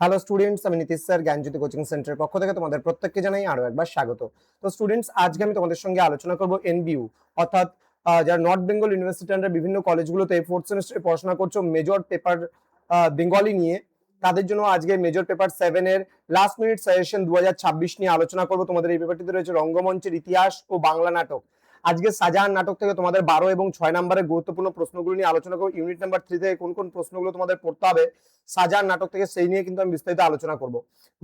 Hello students, আমি Nitish sir জ্ঞানজ্যোতি coaching সেন্টারের পক্ষ থেকে তোমাদের প্রত্যেককে জানাই আরো একবার স্বাগত। তো স্টুডেন্টস, আজকে আমি তোমাদের সঙ্গে আলোচনা করব এনবিইউ অর্থাৎ যারা নর্থ বেঙ্গল ইউনিভার্সিটি আন্ডার বিভিন্ন কলেজগুলোতে ফোর্থ সেমিস্টারে পড়াশোনা করছো মেজর পেপার বেঙ্গলি নিয়ে, তাদের জন্য আজকে মেজর পেপার 7 এর লাস্ট মিনিট সাজেশন 2026 নিয়ে আলোচনা করব। তোমাদের এই পেপারটিতে রয়েছে রঙ্গমঞ্চের ইতিহাস ও বাংলা নাটক। আজকে শাহজাহান নাটক থেকে তোমাদের 12 এবং 6 নম্বরের গুরুত্বপূর্ণ প্রশ্নগুলো নিয়ে আলোচনা করব। ইউনিট নাম্বার 3 থেকে কোন কোন প্রশ্নগুলো তোমাদের পড়তে হবে শাহজাহান নাটক থেকে, সেই নিয়ে কিন্তু আমি বিস্তারিত আলোচনা করব।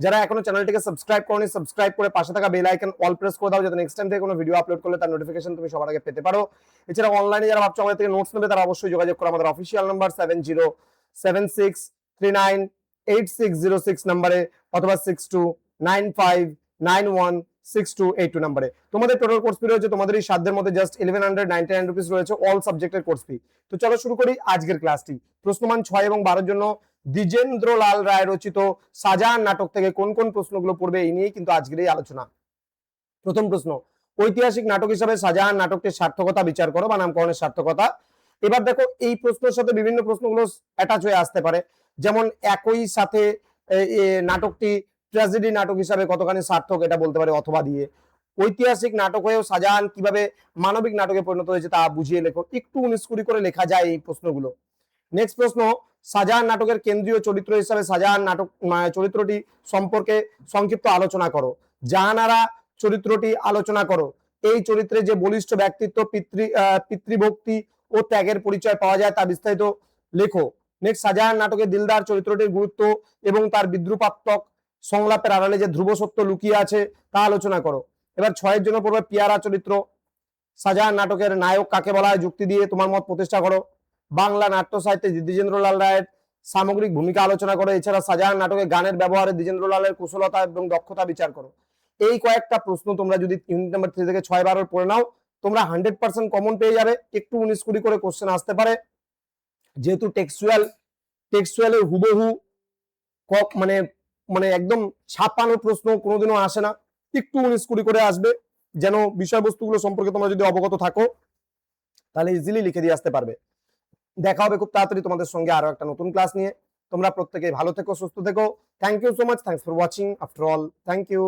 যারা এখনো চ্যানেলটিকে সাবস্ক্রাইব করনি, সাবস্ক্রাইব করে পাশে থাকা বেল আইকন অল প্রেস করে দাও, যাতে নেক্সট টাইম থেকে কোনো ভিডিও আপলোড করলে তার নোটিফিকেশন তুমি সবার আগে পেতে পারো। এছাড়া অনলাইনে যারা ভাবছো আমাদের থেকে নোটস নেবে, তারা অবশ্যই যোগাযোগ করো আমাদের অফিসিয়াল নাম্বার 7076398606 নম্বরে অথবা 6295916282 নম্বরে। তোমাদের টোটাল কোর্স ফি রয়েছে তোমাদের এই সাধ্যের মধ্যে জাস্ট 1199 রুপিস রয়েছে অল সাবজেক্টের কোর্স ফি। তো চলো শুরু করি আজকের ক্লাসটি। প্রশ্নমান 6 এবং 12 জন্য দ্বিজেন্দ্রলাল রায় রচিত শাহজাহান নাটক থেকে কোন কোন প্রশ্নগুলো পড়বে এই নিয়েই কিন্তু আজকের এই আলোচনা। প্রথম প্রশ্ন, ঐতিহাসিক নাটক হিসাবে শাহজাহান নাটকটির সার্থকতা বিচার করো বা নামকরণের সার্থকতা। এবার দেখো, এই প্রশ্নের সাথে বিভিন্ন প্রশ্নগুলো অ্যাটাচ হয়ে আসতে পারে। যেমন একই সাথে নাটকটি ট্র্যাজেডি নাটক হিসাবে কতখানি সার্থক এটা বলতে পারে অথবা দিয়ে। ঐতিহাসিক নাটক হয়েও শাহজাহান কিভাবে মানবিক নাটকে পরিণত হয়েছে তা বুঝিয়ে লেখো। একটু 19-20 করে লেখা যায় এই প্রশ্নগুলো। নেক্সট প্রশ্ন, শাহজাহান নাটকের কেন্দ্রীয় চরিত্র হিসাবে শাহজাহান নাটক চরিত্রটি সম্পর্কে সংক্ষিপ্ত আলোচনা করো। জাহানারা চরিত্রটি আলোচনা করো। এই চরিত্রে যে বলিষ্ঠ ব্যক্তিত্ব, পিতৃভক্তি ও ত্যাগের পরিচয় পাওয়া যায় তা বিস্তারিত লেখো। নেক্সট, শাহজাহান নাটকে দিলদার চরিত্রটির গুরুত্ব এবং তার বিদ্রুপাত্মক সংলাপের আড়ালে যে ধ্রুব সত্য লুকিয়ে আছে তা আলোচনা করো। এবার 6 জন্য পড়বে পিয়ারা চরিত্র। শাহজাহান নাটকের নায়ক কাকে বলা হয় যুক্তি দিয়ে তোমার মত প্রতিষ্ঠা করো। বাংলা নাট্য সাহিত্যে দ্বিজেন্দ্রলাল রায়ের সামগ্রিক ভূমিকা আলোচনা করো। এছাড়া শাহজাহান নাটকে গানের ব্যবহারে দ্বিজেন্দ্রলালের কুশলতা এবং দক্ষতা বিচার করো। এই কয়েকটা প্রশ্ন তোমরা যদি ইউনিট নাম্বার 3 থেকে 6-12 পড়ে নাও, তোমরা 100% কমন পেয়ে যাবে। একটু 19-20 করে কোশ্চেন আসতে পারে, যেহেতু টেক্সচুয়ালের হুবহু মানে মানে একদম ছাপানো প্রশ্ন কোনোদিনও আসে না। একটু 19-20 করে আসবে, যেন বিষয়বস্তুগুলো সম্পর্কে তোমরা যদি অবগত থাকো তাহলে ইজিলি লিখে দিয়ে আসতে পারবে। দেখা হবে খুব তাড়াতাড়ি তোমাদের সঙ্গে আরো একটা নতুন ক্লাস নিয়ে। তোমরা প্রত্যেকে ভালো থেকো, সুস্থ থেকো। Thank you so much. Thanks for watching after all. Thank you.